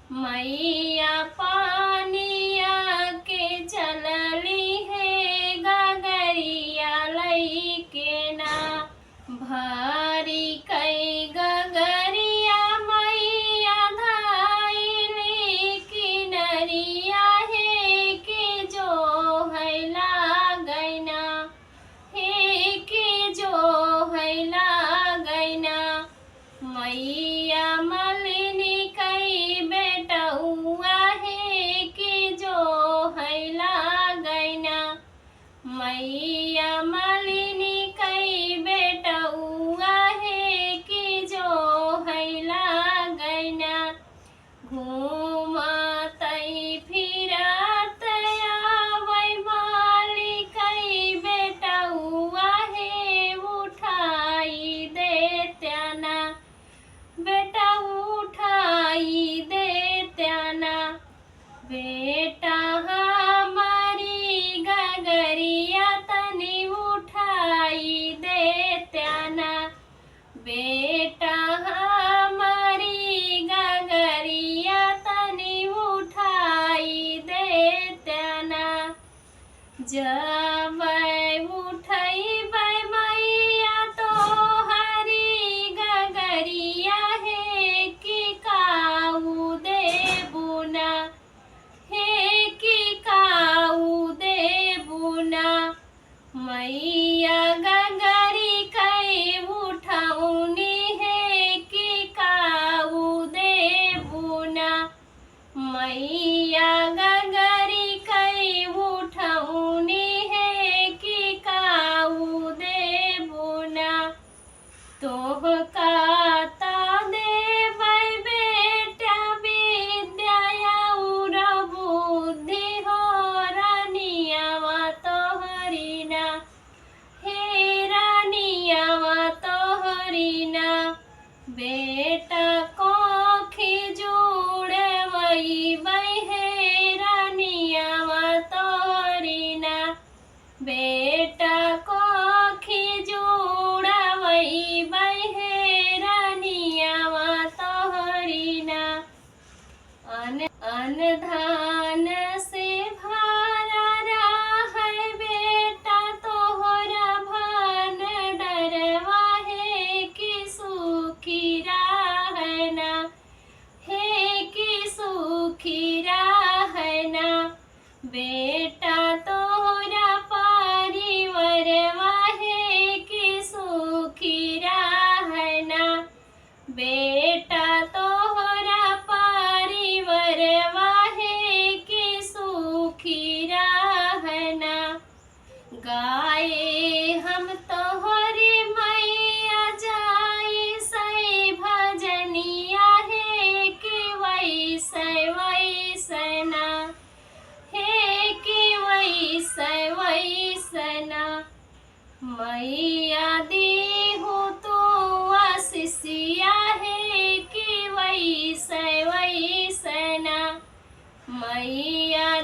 मैया पानिया के चलली है गगरिया लईके ना। भारी कई गगरिया मैया धाइली किनरिया है कि जो है लागैना, हे कि जो है लागैना। मैया मलिनी कई बेटउआ है कि जो है लागैना। मैया मलिनी कई बेटउआ है कि जो है लागैना। घूमतई फिरत आवै माली कई बेटउआ है उठाई देत्याना, बेटा उठाई देत्याना। बेटा हमारी गगरिया तनी उठाई देत्याना, बेटा हमारी गगरिया तनी उठाई देत्याना। जब उठैबै मैया तो हरी गगरिया है कि काऊ देबुना, हे कि काऊ देबुना। मैया गगरी कई उठौनी है कि काऊ देबुना। मैया गगरी कई उठौनी है कि काऊ देबुना। तोह काता देबै बेटा विद्या और बुद्धि हो रानियावा तोहरी ना, हे रानियावा तोहरी ना। बेटा कोखी जुड़वैबै हे रानियावा तोहरी ना, बेटा कोखी जुड़वैबै हे रानियावा तोहरी ना। अन धान से भरा रहै बेटा तोहरा भंडारवा है कि सुखी रहना, हे कि सुखी रहना। बेटा तोहरा परिवारवा है कि सुखी रहना, बेटा तोहरा परिवारवा है कि सुखी रहना। गाए हम तोहरी मैया जाई सई भजनिया है कि वैसे वैसना, हे कि वैसे वैसना। मैया दीहु तू आशीषिया है कि वैसे वैसना। मैया